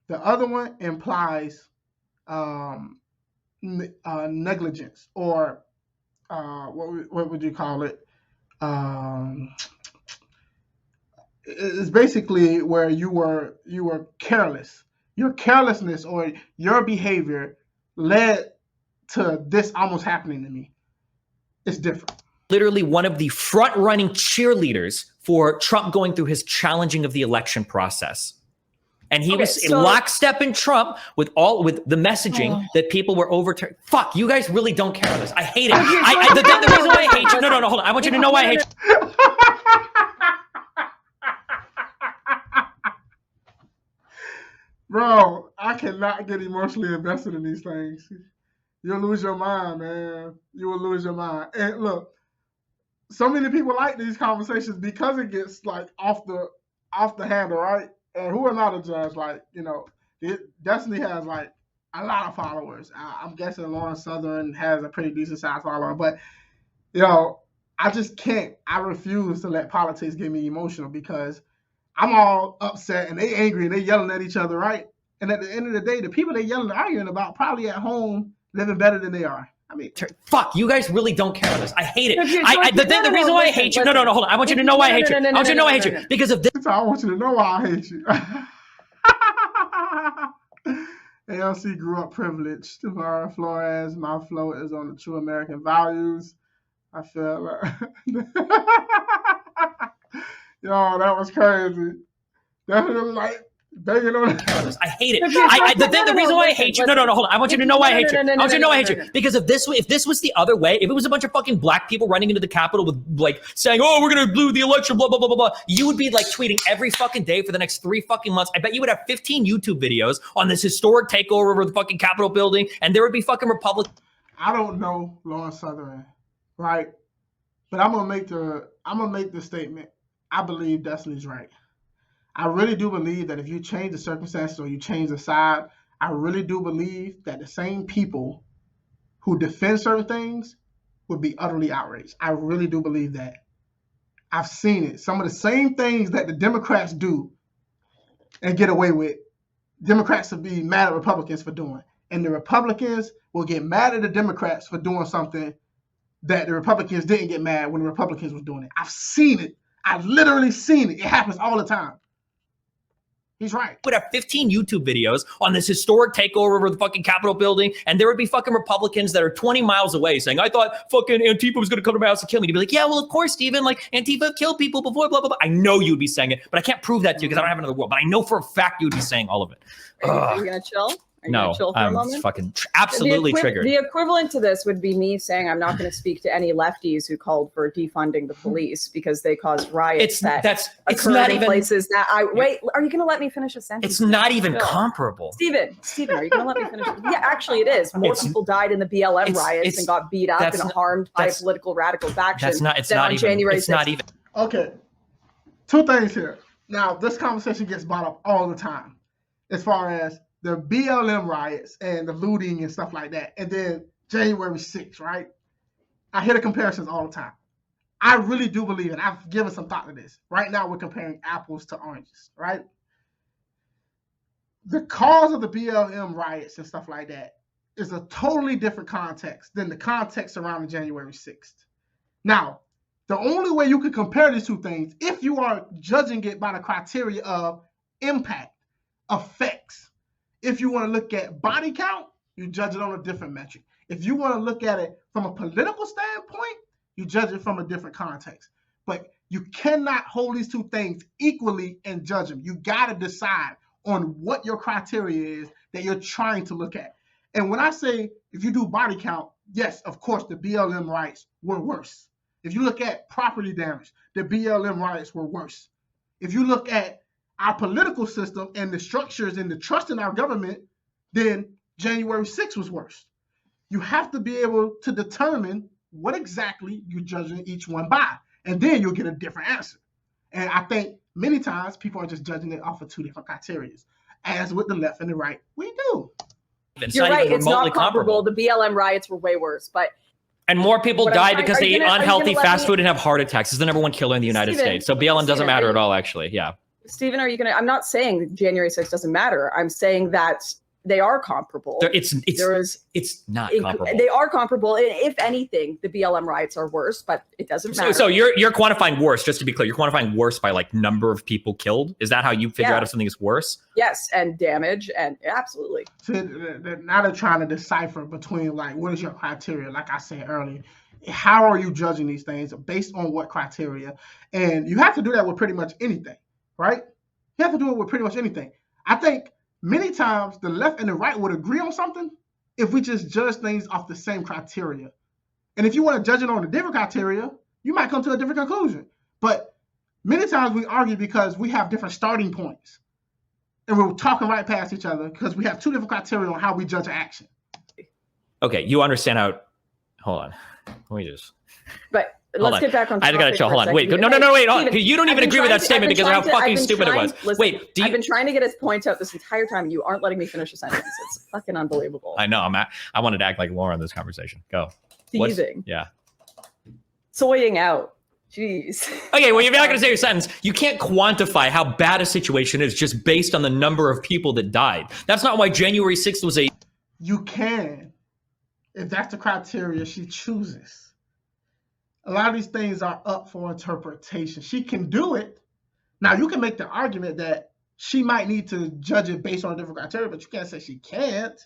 S1: The other one implies negligence, or what would you call it? It's basically where you were careless. Your carelessness or your behavior led to this almost happening to me. It's different.
S4: Literally one of the front-running cheerleaders for Trump going through his challenging of the election process. And he was in lockstep in Trump with the messaging that people were overturning. Fuck, you guys really don't care about this. I hate it. The reason why I hate you. No, hold on. I want you to know why I hate you.
S1: Bro, I cannot get emotionally invested in these things. You'll lose your mind, man. You will lose your mind. And look, so many people like these conversations because it gets like off the handle, right? And who am I to judge? Like, Destiny has like a lot of followers. I'm guessing Lauren Southern has a pretty decent sized follower, but I just can't. I refuse to let politics get me emotional because I'm all upset and they angry and they yelling at each other, right? And at the end of the day, the people they yelling and arguing about probably at home living better than they are. I mean,
S4: fuck, you guys really don't care about this. I hate it. The reason why I hate you. No, hold on. I want you to know why I hate you. I want you to know why I hate you because of this.
S1: I want you to know why I hate you. AOC grew up privileged. Tamara Flores, my flow is on the true American values. I feel like, that was crazy. Definitely like banging on it.
S4: I hate it. The reason why I hate you. No, hold on. I want you to know why I hate you. I want you to know why I hate you. Because if this was the other way, if it was a bunch of fucking black people running into the Capitol with like saying, "Oh, we're gonna lose the election," blah blah blah blah blah, you would be like tweeting every fucking day for the next 3 fucking months. I bet you would have 15 YouTube videos on this historic takeover of the fucking Capitol building, and there would be fucking Republicans.
S1: I don't know Lauren Southern, right? But I'm gonna make the statement. I believe Destiny's right. I really do believe that if you change the circumstances or you change the side, I really do believe that the same people who defend certain things would be utterly outraged. I really do believe that. I've seen it. Some of the same things that the Democrats do and get away with, Democrats will be mad at Republicans for doing. And the Republicans will get mad at the Democrats for doing something that the Republicans didn't get mad when the Republicans was doing it. I've seen it. I've literally seen it. It happens all the time. He's right.
S4: Would have 15 YouTube videos on this historic takeover of the fucking Capitol building, and there would be fucking Republicans that are 20 miles away saying, "I thought fucking Antifa was going to come to my house and kill me." To be like, "Yeah, well, of course, Steven, like Antifa killed people before, blah, blah, blah." I know you'd be saying it, but I can't prove that to you because I don't have another world. But I know for a fact you would be saying all of it.
S3: Are you going to chill? Are you
S4: No,
S3: gonna chill for a
S4: I'm
S3: moment?
S4: fucking absolutely triggered.
S3: The equivalent to this would be me saying I'm not going to speak to any lefties who called for defunding the police because they caused riots
S4: It's
S3: occurred
S4: not
S3: in
S4: even
S3: places that I wait. Are you going to let me finish a sentence?
S4: It's not even
S3: No.
S4: comparable.
S3: Steven, are you going to let me finish? Yeah, actually, it is. More people died in the BLM riots and got beat up and harmed by a political radical faction.
S4: That's not. It's
S3: than
S4: not
S3: on
S4: even.
S3: January
S4: It's
S3: 6th.
S4: not even.
S1: Okay, two things here. Now, this conversation gets brought up all the time as far as the BLM riots and the looting and stuff like that. And then January 6th, right? I hear the comparisons all the time. I really do believe, and I've given some thought to this. Right now, we're comparing apples to oranges, right? The cause of the BLM riots and stuff like that is a totally different context than the context surrounding January 6th. Now, the only way you can compare these two things, if you are judging it by the criteria of impact, effects, if you want to look at body count, you judge it on a different metric. If you want to look at it from a political standpoint, you judge it from a different context. But you cannot hold these two things equally and judge them. You got to decide on what your criteria is that you're trying to look at. And when I say if you do body count, yes, of course, the BLM riots were worse. If you look at property damage, the BLM riots were worse. If you look at our political system and the structures and the trust in our government, then January 6th was worse. You have to be able to determine what exactly you're judging each one by, and then you'll get a different answer. And I think many times people are just judging it off of two different criteria. As with the left and the right, we do.
S3: You're right. It's not comparable. The BLM riots were way worse, but
S4: and more people died because they eat unhealthy fast food and have heart attacks. It's the number one killer in the United States. So BLM doesn't matter at all, actually. Yeah.
S3: Stephen, are you going to? I'm not saying January 6th doesn't matter. I'm saying that they are comparable.
S4: It's not comparable.
S3: They are comparable. If anything, the BLM riots are worse, but it doesn't matter.
S4: So you're quantifying worse, just to be clear. You're quantifying worse by like number of people killed. Is that how you figure out if something is worse?
S3: Yes, and damage, and absolutely.
S1: So now they're trying to decipher between like what is your criteria? Like I said earlier, how are you judging these things based on what criteria? And you have to do that with pretty much anything, right? You have to do it with pretty much anything. I think many times the left and the right would agree on something if we just judge things off the same criteria. And if you want to judge it on a different criteria, you might come to a different conclusion. But many times we argue because we have different starting points. And we're talking right past each other because we have two different criteria on how we judge an action.
S4: Okay, you understand how... Hold on. Let me just...
S3: But let's get back on topic.
S4: I gotta chill. Hold on. Wait. No. Wait. You don't even agree with that statement because of how fucking stupid it was.
S3: Listen, wait. I've been trying to get his point out this entire time. And you aren't letting me finish a sentence. It's fucking unbelievable.
S4: I know. I wanted to act like Laura in this conversation. Go.
S3: Teasing.
S4: Yeah.
S3: Soying out. Jeez.
S4: Okay. Well, you're not gonna say your sentence. You can't quantify how bad a situation is just based on the number of people that died. That's not why January 6th was a.
S1: You can, if that's the criteria she chooses. A lot of these things are up for interpretation. She can do it. Now, you can make the argument that she might need to judge it based on a different criteria, but you can't say she can't.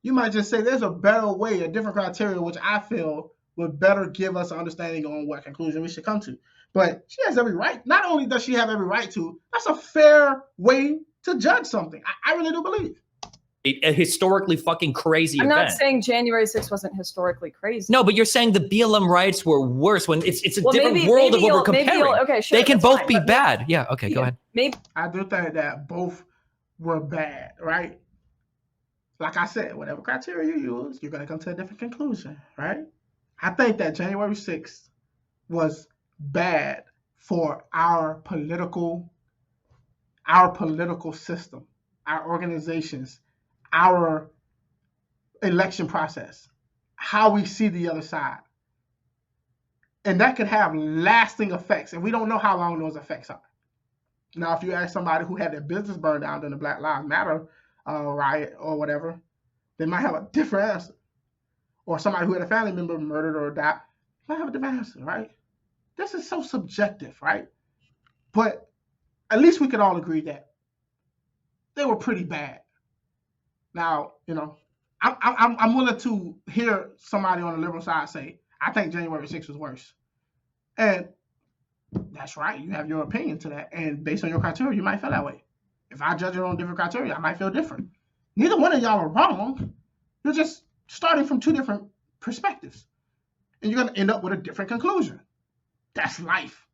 S1: You might just say there's a better way, a different criteria, which I feel would better give us an understanding on what conclusion we should come to. But she has every right. Not only does she have every right to, that's a fair way to judge something. I really do believe.
S4: A historically fucking crazy event.
S3: I'm not saying January 6th wasn't historically crazy.
S4: No, but you're saying the BLM riots were worse when it's a different world of what we're comparing.
S3: Okay, sure,
S4: they can both be bad. Yeah, okay, go ahead.
S3: Maybe
S1: I do think that both were bad, right? Like I said, whatever criteria you use, you're going to come to a different conclusion, right? I think that January 6th was bad for our political system, our organizations, our election process, how we see the other side. And that could have lasting effects. And we don't know how long those effects are. Now, if you ask somebody who had their business burned down during the Black Lives Matter riot or whatever, they might have a different answer. Or somebody who had a family member murdered or died might have a different answer, right? This is so subjective, right? But at least we could all agree that they were pretty bad. Now, I'm willing to hear somebody on the liberal side say, I think January 6th was worse. And that's right. You have your opinion to that. And based on your criteria, you might feel that way. If I judge it on different criteria, I might feel different. Neither one of y'all are wrong. You're just starting from two different perspectives. And you're going to end up with a different conclusion. That's life.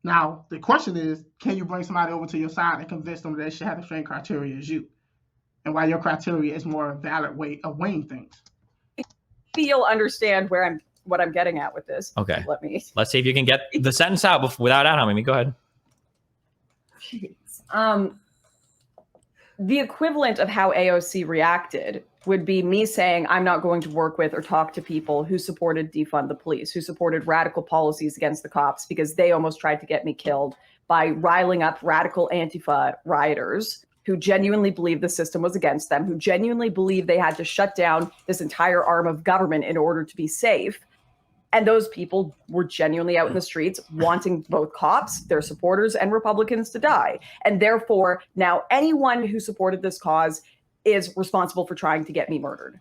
S1: Now, the question is, can you bring somebody over to your side and convince them that they should have the same criteria as you? And why your criteria is more a valid way of weighing things.
S3: Maybe you'll understand what I'm getting at with this.
S4: Okay.
S3: Let's
S4: see if you can get the sentence out without ad-homing me. Go ahead.
S3: The equivalent of how AOC reacted would be me saying I'm not going to work with or talk to people who supported defund the police, who supported radical policies against the cops, because they almost tried to get me killed by riling up radical Antifa rioters who genuinely believed the system was against them, who genuinely believed they had to shut down this entire arm of government in order to be safe. And those people were genuinely out in the streets wanting both cops, their supporters, and Republicans to die. And therefore, now anyone who supported this cause is responsible for trying to get me murdered.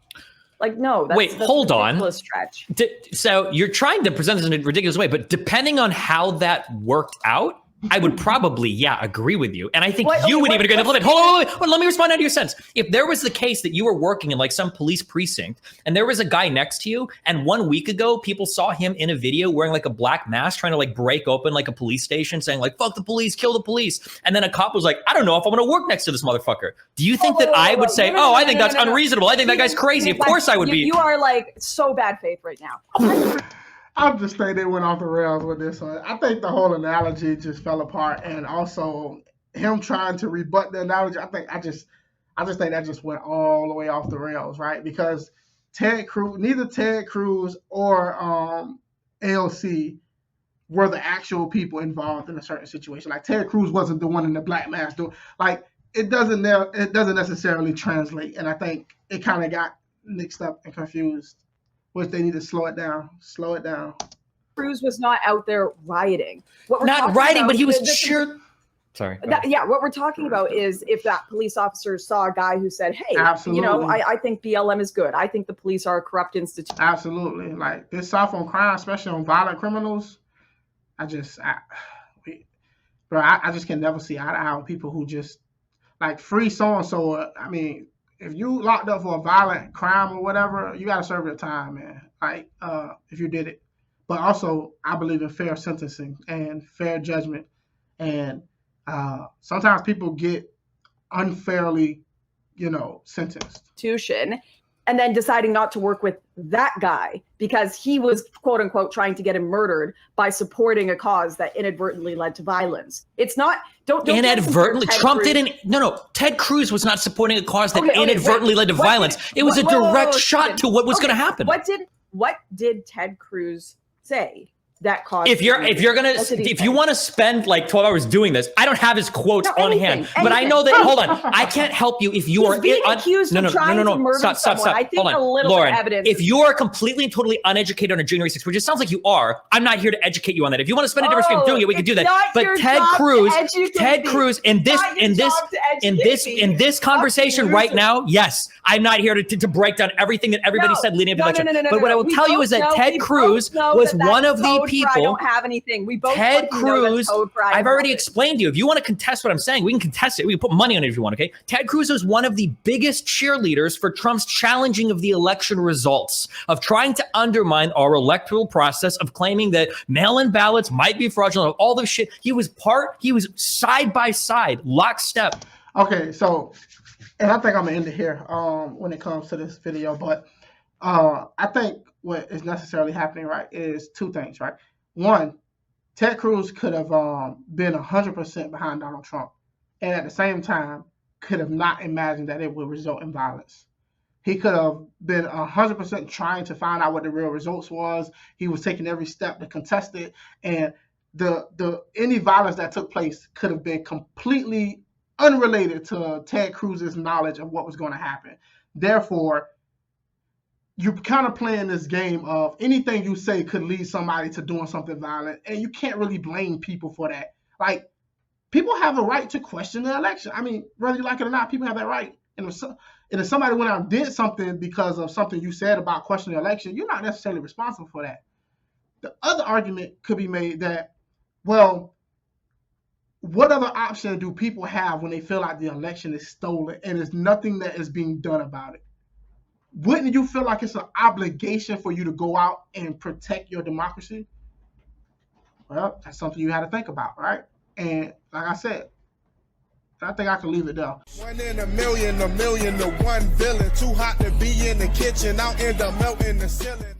S3: Like, no, that's
S4: hold on.
S3: Stretch.
S4: So you're trying to present this in a ridiculous way, but depending on how that worked out, I would probably, agree with you. And I think you would even agree. Hold on, let me respond to your sense. If there was the case that you were working in like some police precinct and there was a guy next to you, and 1 week ago, people saw him in a video wearing like a black mask, trying to like break open like a police station, saying like, fuck the police, kill the police. And then a cop was like, I don't know if I'm going to work next to this motherfucker. Do you think that I would say, I think that's unreasonable. I think that guy's crazy. Of course I would be.
S3: You are like so bad faith right now.
S1: I'll just say they went off the rails with this one. I think the whole analogy just fell apart, and also him trying to rebut the analogy. I just think that just went all the way off the rails, right? Because neither Ted Cruz or AOC were the actual people involved in a certain situation. Like Ted Cruz wasn't the one in the black mask. Like it doesn't necessarily translate, and I think it kind of got mixed up and confused. Which they need to slow it down.
S3: Cruz was not out there rioting.
S4: Not rioting, but he was sure. Sorry.
S3: What we're talking about is if that police officer saw a guy who said, hey,
S1: absolutely.
S3: I think BLM is good. I think the police are a corrupt institution.
S1: Absolutely. Like this soft on crime, especially on violent criminals, I just can never see eye to eye with people who just like free so-and-so. I mean, if you locked up for a violent crime or whatever, you got to serve your time, man. Like, if you did it. But also, I believe in fair sentencing and fair judgment. And sometimes people get unfairly, sentenced.
S3: And then deciding not to work with that guy because he was, quote unquote, trying to get him murdered by supporting a cause that inadvertently led to violence. It's not, don't
S4: inadvertently. Trump didn't. No. Ted Cruz was not supporting a cause that inadvertently led to violence. It was a direct shot to what was going to happen.
S3: What did Ted Cruz say? That caused
S4: if you want to spend like 12 hours doing this, I don't have his quotes on hand, but I know that. Hold on, I can't help you if you are
S3: accused of trying to murder someone. I think hold on, a little
S4: Lauren,
S3: bit of evidence.
S4: If you are completely and totally uneducated on a January 6th, which it sounds like you are, I'm not here to educate you on that. If you want to spend a different time doing it, we can do that. But Ted Cruz, in this conversation right now, yes, I'm not here to break down everything that everybody said leading up to the election. But what I will tell you is that Ted Cruz was one of the people.
S3: I don't have anything. We both
S4: Ted Cruz. I've already explained to you. If you want to contest what I'm saying, we can contest it. We can put money on it if you want. Okay. Ted Cruz was one of the biggest cheerleaders for Trump's challenging of the election results, of trying to undermine our electoral process, of claiming that mail-in ballots might be fraudulent. All this shit. He was side by side, lockstep.
S1: Okay, so, and I think I'm gonna end it here when it comes to this video, but I think what is necessarily happening, right, is two things, right? One, Ted Cruz could have been 100% behind Donald Trump, and at the same time could have not imagined that it would result in violence. He could have been 100% trying to find out what the real results was. He was taking every step to contest it, and any violence that took place could have been completely unrelated to Ted Cruz's knowledge of what was going to happen. Therefore, you're kind of playing this game of anything you say could lead somebody to doing something violent, and you can't really blame people for that. Like, people have the right to question the election. I mean, whether you like it or not, people have that right. And if somebody went out and did something because of something you said about questioning the election, you're not necessarily responsible for that. The other argument could be made that, well, what other option do people have when they feel like the election is stolen and there's nothing that is being done about it? Wouldn't you feel like it's an obligation for you to go out and protect your democracy? Well, that's something you had to think about, right? And like I said, I think I can leave it there.
S2: 1 in a million to 1 villain. Too hot to be in the kitchen, I'll end up melting the ceiling.